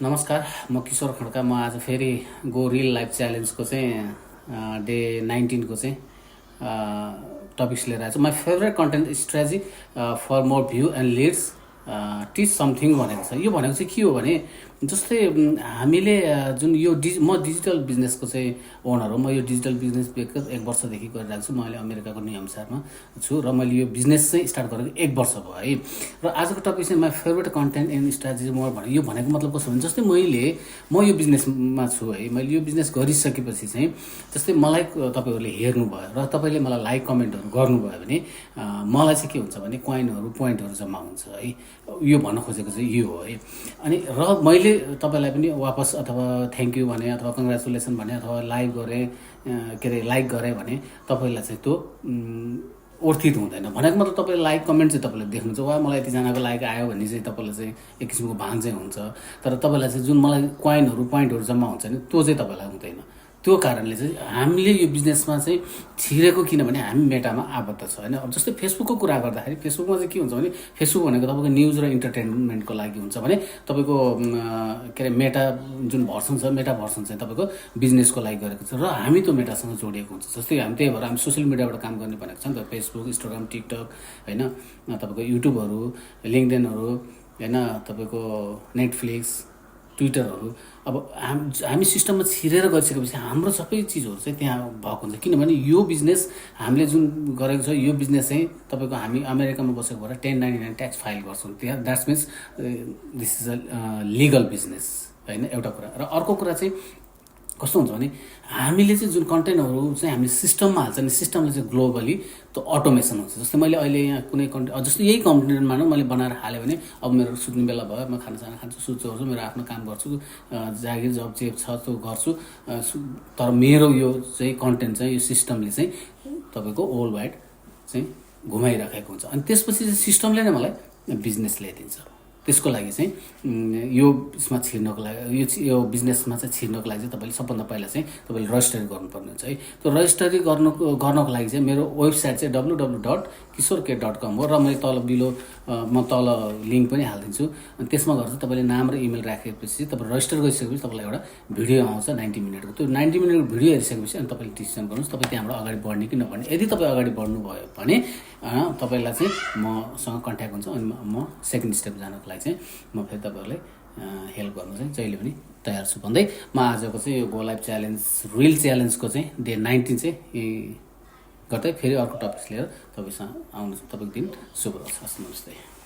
नमस्कार, म किशोर खड्का। म आज फेरि गो रियल लाइफ च्यालेन्जको चाहिँ डे 19 को चाहिँ टपिक्स लिएर आएको छु। My favourite content strategy for more view and leads teach something भनेको छ। यो भनेको चाहिँ के हो भने जस्तै हामीले जुन यो म डिजिटल बिजनेसको चाहिँ ओनर हो। म यो डिजिटल बिजनेस विगत 1 वर्षदेखि गरिरहेको छु। म अहिले अमेरिकाको नियमअनुसारमा छु र मैले यो बिजनेस चाहिँ स्टार्ट गरेको 1 वर्ष भयो है। र आजको टपिक चाहिँ my favourite content in strategy more भने यो भनेको मतलब कस्तो भने जस्तै म यो बिजनेसमा छु है। मैले यो बिजनेस गरिसकेपछि चाहिँ जस्तै मलाई तपाईँहरूले हेर्नुभयो र तपाईँले मलाई लाइक कमेन्टहरू गर्नुभयो भने मलाई चाहिँ के हुन्छ भने कोइनहरू पोइन्टहरू जम्मा हुन्छ है। यो भन्न खोजेको चाहिँ यो हो है। अनि र मैले तपाईँलाई पनि वापस अथवा थ्याङ्क यू भने अथवा कङ्ग्रेचुलेसन भने अथवा लाइक गरेँ भने तपाईँलाई चाहिँ त्यो अर्थित हुँदैन। भनेको मतलब तपाईँले लाइक कमेन्ट चाहिँ तपाईँले देख्नुहुन्छ, वा मलाई यतिजनाको लाइक आयो भने चाहिँ तपाईँलाई चाहिँ एक किसिमको भान चाहिँ हुन्छ। तर तपाईँलाई चाहिँ जुन मलाई कोइनहरू पोइन्टहरू जम्मा हुन्छ नि त्यो चाहिँ तपाईँलाई हुँदैन। त्यो कारणले चाहिँ हामीले यो बिजनेसमा चाहिँ छिरेको किनभने हामी मेटामा आबद्ध छ होइन। अब जस्तै फेसबुकको कुरा गर्दाखेरि फेसबुकमा चाहिँ के हुन्छ भने फेसबुक भनेको तपाईँको न्युज र इन्टरटेनमेन्टको लागि हुन्छ भने तपाईँको मेटा जुन भर्सन छ, मेटा भर्सन चाहिँ तपाईँको बिजनेसको लागि गरेको छ र हामी त्यो मेटासँग जोडिएको हुन्छ। जस्तै हामी त्यही भएर हामी सोसियल मिडियाबाट काम गर्ने भनेको छ नि त। फेसबुक, इन्स्टाग्राम, टिकटक होइन, तपाईँको युट्युबहरू, लिङ्कडिनहरू होइन, तपाईँको नेटफ्लिक्स, ट्विटरहरू। अब हामी सिस्टममा छिरेर गइसकेपछि हाम्रो सबै चिजहरू चाहिँ त्यहाँ भएको हुन्छ। किनभने यो बिजनेस हामीले जुन गरेको छ यो बिजनेस चाहिँ तपाईँको हामी अमेरिकामा बसेको भएर 1099 ट्याक्स फाइल गर्छौँ त्यहाँ। That's means this is a legal business होइन, एउटा कुरा। र अर्को कुरा चाहिँ कस्तो हुन्छ भने हामीले चाहिँ जुन कन्टेन्टहरू चाहिँ हामीले सिस्टममा हाल्छ नि, सिस्टमले चाहिँ ग्लोबली त्यो अटोमेसन हुन्छ। जस्तै मैले अहिले यहाँ कुनै कन्टेन्ट जस्तै यही कन्टेन्टमा मैले बनाएर हालेँ भने अब मेरो सुत्ने बेला भयो, म खानासाना खान्छु, सुत्छु, मेरो आफ्नो काम गर्छु, जागिर जब जे छ त्यो गर्छु। तर मेरो यो चाहिँ कन्टेन्ट चाहिँ यो सिस्टमले चाहिँ तपाईँको वर्ल्ड वाइड चाहिँ घुमाइराखेको हुन्छ। अनि त्यसपछि चाहिँ सिस्टमले नै मलाई बिजनेस ल्याइदिन्छ। त्यसको लागि चाहिँ यो यसमा छिर्नको लागि यो बिजनेसमा चाहिँ छिर्नको लागि चाहिँ तपाईँले सबभन्दा पहिला चाहिँ तपाईँले रजिस्ट्री गर्नुपर्ने हुन्छ है। त्यो रजिस्ट्री गर्नको लागि चाहिँ मेरो वेबसाइट चाहिँ www.kishork.com हो। र मैले म तल लिङ्क पनि हालिदिन्छु। अनि त्यसमा गएर चाहिँ तपाईँले नाम र इमेल राखेपछि तपाईँ रजिस्टर गरिसकेपछि तपाईँलाई एउटा भिडियो आउँछ 90 मिनटको। त्यो 90 मिनटको भिडियो हेरिसकेपछि अनि तपाईँले डिसिसन गर्नुहोस् तपाईँ त्यहाँबाट अगाडि बढ्ने कि नबढ्ने। यदि तपाईँ अगाडि बढ्नुभयो भने तपाईँलाई चाहिँ मसँग कन्ट्याक्ट हुन्छ। अनि म सेकेन्ड स्टेप जानको लागि चाहिँ म फेरि तपाईँहरूलाई हेल्प गर्नु चाहिँ जहिले पनि तयार छु भन्दै म आजको चाहिँ यो गो लाइफ च्यालेन्ज रियल च्यालेन्जको चाहिँ डे 19 चाहिँ गर्दै फेरि अर्को टपिक्स लिएर तपाईँसँग आउनु। तपाईँको दिन शुभ रहोस्। नमस्ते।